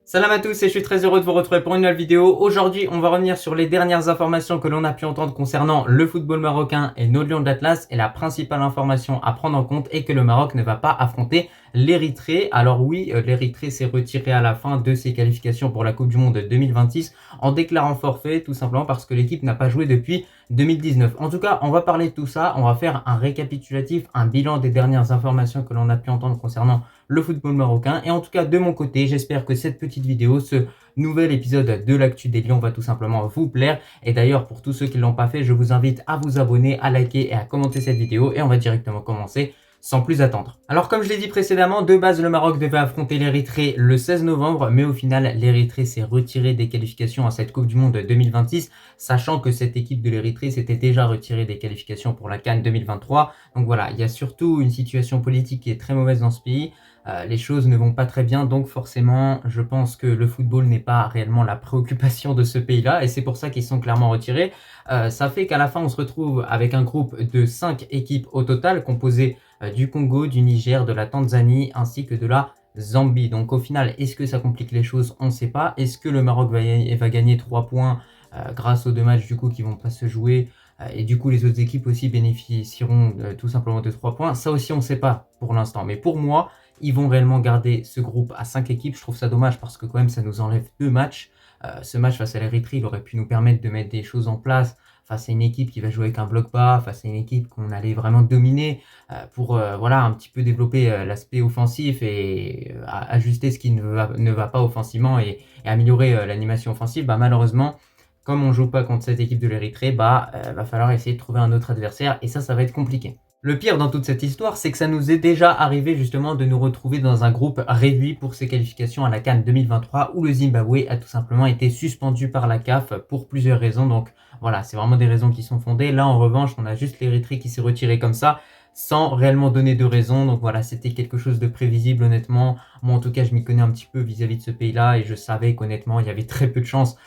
Salam à tous et je suis très heureux de vous retrouver pour une nouvelle vidéo. Aujourd'hui, on va revenir sur les dernières informations que l'on a pu entendre concernant le football marocain et nos Lions de l'Atlas. Et la principale information à prendre en compte est que le Maroc ne va pas affronter l'Érythrée. Alors oui, l'Érythrée s'est retirée à la fin de ses qualifications pour la Coupe du Monde 2026 en déclarant forfait, tout simplement parce que l'équipe n'a pas joué depuis 2019. En tout cas, on va parler de tout ça, on va faire un récapitulatif, un bilan des dernières informations que l'on a pu entendre concernant le football marocain. Et en tout cas, de mon côté, j'espère que cette petite vidéo, ce nouvel épisode de l'actu des Lions va tout simplement vous plaire. Et d'ailleurs, pour tous ceux qui ne l'ont pas fait, je vous invite à vous abonner, à liker et à commenter cette vidéo. Et on va directement commencer sans plus attendre. Alors comme je l'ai dit précédemment, de base le Maroc devait affronter l'Érythrée le 16 novembre, mais au final l'Érythrée s'est retirée des qualifications à cette Coupe du Monde 2026, sachant que cette équipe de l'Érythrée s'était déjà retirée des qualifications pour la CAN 2023. Donc voilà, il y a surtout une situation politique qui est très mauvaise dans ce pays. Les choses ne vont pas très bien, donc forcément je pense que le football n'est pas réellement la préoccupation de ce pays-là, et c'est pour ça qu'ils sont clairement retirés. Ça fait qu'à la fin on se retrouve avec un groupe de 5 équipes au total, composé du Congo, du Niger, de la Tanzanie ainsi que de la Zambie. Donc au final, est-ce que ça complique les choses? On ne sait pas. Est-ce que le Maroc va gagner 3 points grâce aux deux matchs du coup qui vont pas se jouer et du coup les autres équipes aussi bénéficieront tout simplement de 3 points? Ça aussi on ne sait pas pour l'instant. Mais pour moi, ils vont réellement garder ce groupe à 5 équipes. Je trouve ça dommage parce que quand même ça nous enlève 2 matchs. Ce match face à l'Érythrée, il aurait pu nous permettre de mettre des choses en place face à une équipe qui va jouer avec un bloc bas, face à une équipe qu'on allait vraiment dominer pour voilà, un petit peu développer l'aspect offensif et ajuster ce qui ne va pas offensivement et améliorer l'animation offensive. Malheureusement, comme on joue pas contre cette équipe de l'Érythrée, va falloir essayer de trouver un autre adversaire et ça va être compliqué. Le pire dans toute cette histoire, c'est que ça nous est déjà arrivé justement de nous retrouver dans un groupe réduit pour ses qualifications à la CAN 2023 où le Zimbabwe a tout simplement été suspendu par la CAF pour plusieurs raisons. Donc voilà, c'est vraiment des raisons qui sont fondées. Là en revanche, on a juste l'Érythrée qui s'est retirée comme ça sans réellement donner de raison. Donc voilà, c'était quelque chose de prévisible honnêtement. Moi en tout cas, je m'y connais un petit peu vis-à-vis de ce pays-là et je savais qu'honnêtement, il y avait très peu de chances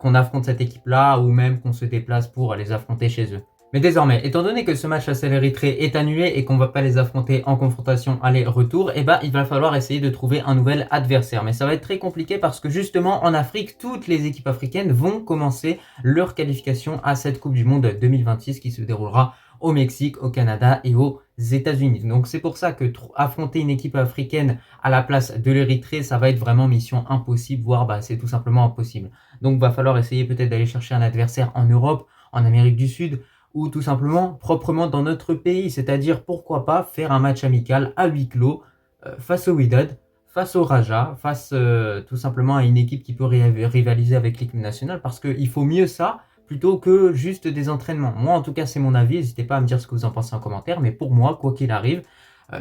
qu'on affronte cette équipe-là ou même qu'on se déplace pour les affronter chez eux. Mais désormais, étant donné que ce match face à l'Érythrée est annulé et qu'on ne va pas les affronter en confrontation aller-retour, il va falloir essayer de trouver un nouvel adversaire. Mais ça va être très compliqué parce que justement en Afrique, toutes les équipes africaines vont commencer leur qualification à cette Coupe du Monde 2026 qui se déroulera au Mexique, au Canada et aux États-Unis. Donc c'est pour ça que affronter une équipe africaine à la place de l'Érythrée, ça va être vraiment mission impossible, voire c'est tout simplement impossible. Donc va falloir essayer peut-être d'aller chercher un adversaire en Europe, en Amérique du Sud, ou tout simplement proprement dans notre pays, c'est-à-dire pourquoi pas faire un match amical à huis clos face au Wydad, face au Raja, face tout simplement à une équipe qui peut rivaliser avec l'équipe nationale, parce qu'il faut mieux ça plutôt que juste des entraînements. Moi en tout cas c'est mon avis, n'hésitez pas à me dire ce que vous en pensez en commentaire, mais pour moi, quoi qu'il arrive,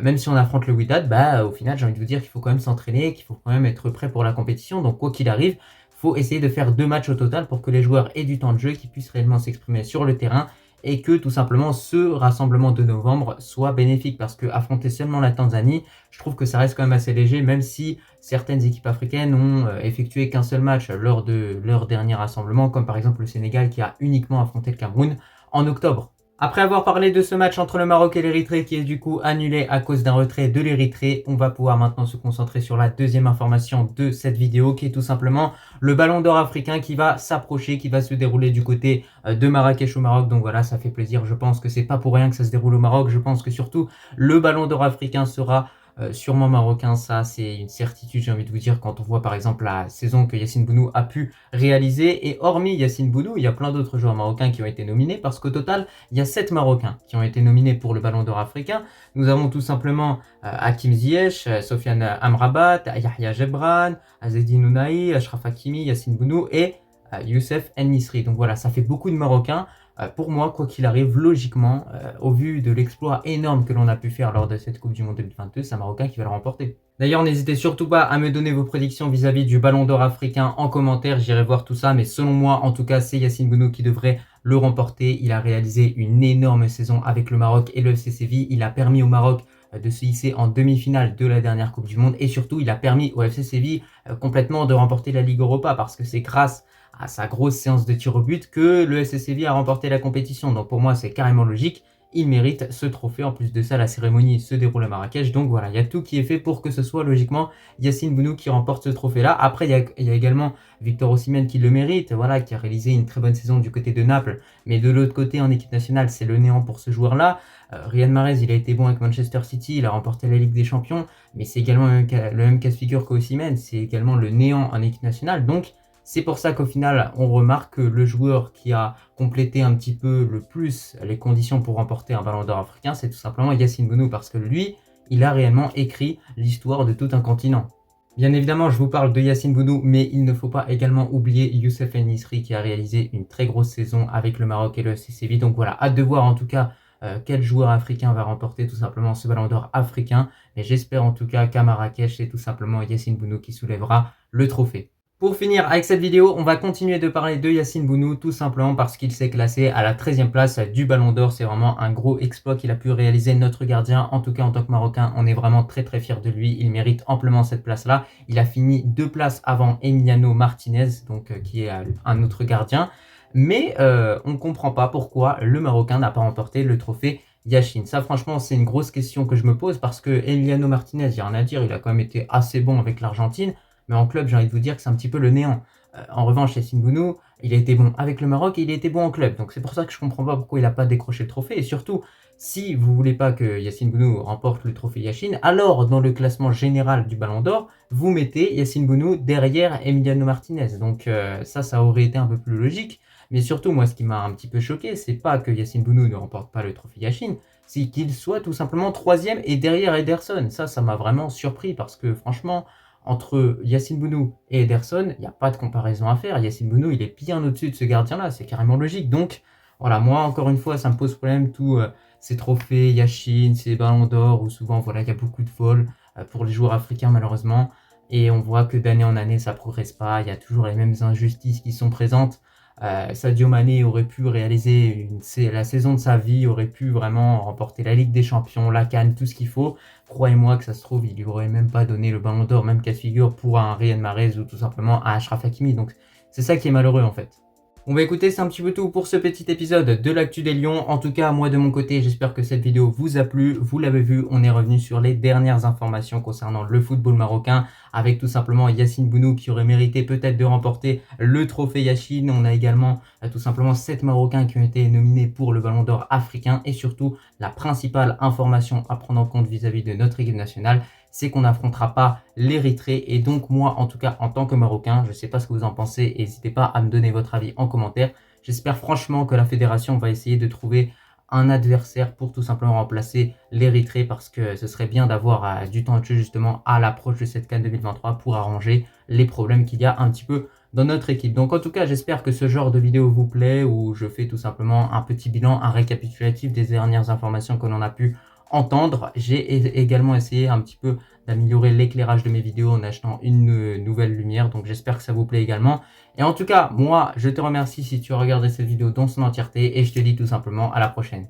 même si on affronte le Wydad, au final j'ai envie de vous dire qu'il faut quand même s'entraîner, qu'il faut quand même être prêt pour la compétition, donc quoi qu'il arrive, il faut essayer de faire 2 matchs au total pour que les joueurs aient du temps de jeu, qu'ils puissent réellement s'exprimer sur le terrain et que tout simplement ce rassemblement de novembre soit bénéfique parce que affronter seulement la Tanzanie, je trouve que ça reste quand même assez léger même si certaines équipes africaines ont effectué qu'un seul match lors de leur dernier rassemblement comme par exemple le Sénégal qui a uniquement affronté le Cameroun en octobre. Après avoir parlé de ce match entre le Maroc et l'Érythrée qui est du coup annulé à cause d'un retrait de l'Érythrée, on va pouvoir maintenant se concentrer sur la deuxième information de cette vidéo qui est tout simplement le Ballon d'Or africain qui va s'approcher, qui va se dérouler du côté de Marrakech au Maroc. Donc voilà, ça fait plaisir. Je pense que c'est pas pour rien que ça se déroule au Maroc. Je pense que surtout le Ballon d'Or africain sera sûrement marocain, ça c'est une certitude, j'ai envie de vous dire, quand on voit par exemple la saison que Yassine Bounou a pu réaliser. Et hormis Yassine Bounou, il y a plein d'autres joueurs marocains qui ont été nominés parce qu'au total, il y a 7 Marocains qui ont été nominés pour le Ballon d'Or africain. Nous avons tout simplement Hakim Ziyech, Sofiane Amrabat, Yahya Gebran, Azzedine Ounahi, Achraf Hakimi, Yassine Bounou et Youssef En-Nisri. Donc voilà, ça fait beaucoup de Marocains. Pour moi, quoi qu'il arrive, logiquement, au vu de l'exploit énorme que l'on a pu faire lors de cette Coupe du Monde 2022, c'est un Marocain qui va le remporter. D'ailleurs, n'hésitez surtout pas à me donner vos prédictions vis-à-vis du Ballon d'Or africain en commentaire, j'irai voir tout ça, mais selon moi, en tout cas, c'est Yassine Bounou qui devrait le remporter. Il a réalisé une énorme saison avec le Maroc et le FC Séville. Il a permis au Maroc de se hisser en demi-finale de la dernière Coupe du Monde et surtout, il a permis au FC Séville complètement de remporter la Ligue Europa parce que c'est grâce à sa grosse séance de tir au but que le FC Séville a remporté la compétition. Donc pour moi, c'est carrément logique. il mérite ce trophée. En plus de ça, la cérémonie se déroule à Marrakech. Donc voilà, il y a tout qui est fait pour que ce soit logiquement Yacine Bounou qui remporte ce trophée-là. Après, il y a également Victor Osimhen qui le mérite, voilà, qui a réalisé une très bonne saison du côté de Naples. Mais de l'autre côté, en équipe nationale, c'est le néant pour ce joueur-là. Riyad Mahrez, il a été bon avec Manchester City, il a remporté la Ligue des Champions. Mais c'est également le même cas de figure qu'Osimhen, c'est également le néant en équipe nationale. Donc, c'est pour ça qu'au final, on remarque que le joueur qui a complété un petit peu le plus les conditions pour remporter un ballon d'or africain, c'est tout simplement Yacine Bounou, parce que lui, il a réellement écrit l'histoire de tout un continent. Bien évidemment, je vous parle de Yacine Bounou, mais il ne faut pas également oublier Youssef En-Nesyri qui a réalisé une très grosse saison avec le Maroc et le FC Séville. Donc voilà, hâte de voir en tout cas quel joueur africain va remporter tout simplement ce ballon d'or africain. Mais j'espère en tout cas qu'à Marrakech, c'est tout simplement Yacine Bounou qui soulèvera le trophée. Pour finir avec cette vidéo, on va continuer de parler de Yacine Bounou tout simplement parce qu'il s'est classé à la 13e place du Ballon d'Or. C'est vraiment un gros exploit qu'il a pu réaliser notre gardien. En tout cas, en tant que Marocain, on est vraiment très fiers de lui. Il mérite amplement cette place-là. Il a fini 2 places avant Emiliano Martinez, donc qui est un autre gardien. Mais on ne comprend pas pourquoi le Marocain n'a pas remporté le trophée Yachine. Ça, franchement, c'est une grosse question que je me pose parce que Emiliano Martinez, il n'y a rien à dire, il a quand même été assez bon avec l'Argentine. Mais en club, j'ai envie de vous dire que c'est un petit peu le néant. En revanche, Yacine Bounou, il a été bon avec le Maroc et il a été bon en club. Donc c'est pour ça que je comprends pas pourquoi il n'a pas décroché le trophée. Et surtout, si vous voulez pas que Yacine Bounou remporte le trophée Yachine, alors dans le classement général du Ballon d'Or, vous mettez Yacine Bounou derrière Emiliano Martinez. Donc ça aurait été un peu plus logique. Mais surtout, moi, ce qui m'a un petit peu choqué, c'est pas que Yacine Bounou ne remporte pas le trophée Yachine, c'est qu'il soit tout simplement 3e et derrière Ederson. Ça m'a vraiment surpris parce que franchement, entre Yacine Bounou et Ederson, il n'y a pas de comparaison à faire. Yacine Bounou, il est bien au-dessus de ce gardien-là, c'est carrément logique. Donc, voilà, moi, encore une fois, ça me pose problème, tous ces trophées Yachine, ces ballons d'or, où souvent, voilà, il y a beaucoup de vols pour les joueurs africains, malheureusement. Et on voit que d'année en année, ça ne progresse pas. Il y a toujours les mêmes injustices qui sont présentes. Sadio Mané aurait pu réaliser la saison de sa vie, aurait pu vraiment remporter la Ligue des Champions, la CAN, tout ce qu'il faut. Croyez-moi que ça se trouve, il lui aurait même pas donné le ballon d'or, même cas de figure pour un Riyad Mahrez ou tout simplement un Achraf Hakimi. Donc c'est ça qui est malheureux en fait. Bon bah écoutez, c'est un petit peu tout pour ce petit épisode de l'actu des Lions. En tout cas, moi de mon côté, j'espère que cette vidéo vous a plu. Vous l'avez vu, on est revenu sur les dernières informations concernant le football marocain, avec tout simplement Yacine Bounou qui aurait mérité peut-être de remporter le trophée Yachine. On a également tout simplement 7 Marocains qui ont été nominés pour le Ballon d'Or africain. Et surtout, la principale information à prendre en compte vis-à-vis de notre équipe nationale, c'est qu'on n'affrontera pas l'Érythrée. Et donc moi, en tout cas, en tant que Marocain, je ne sais pas ce que vous en pensez, n'hésitez pas à me donner votre avis en commentaire. J'espère franchement que la fédération va essayer de trouver un adversaire pour tout simplement remplacer l'Érythrée, parce que ce serait bien d'avoir du temps de jeu justement à l'approche de cette CAN 2023 pour arranger les problèmes qu'il y a un petit peu dans notre équipe. Donc en tout cas, j'espère que ce genre de vidéo vous plaît, où je fais tout simplement un petit bilan, un récapitulatif des dernières informations que l'on a pu entendre. J'ai également essayé un petit peu d'améliorer l'éclairage de mes vidéos en achetant une nouvelle lumière, donc j'espère que ça vous plaît également. Et en tout cas, moi, je te remercie si tu as regardé cette vidéo dans son entièreté et je te dis tout simplement à la prochaine.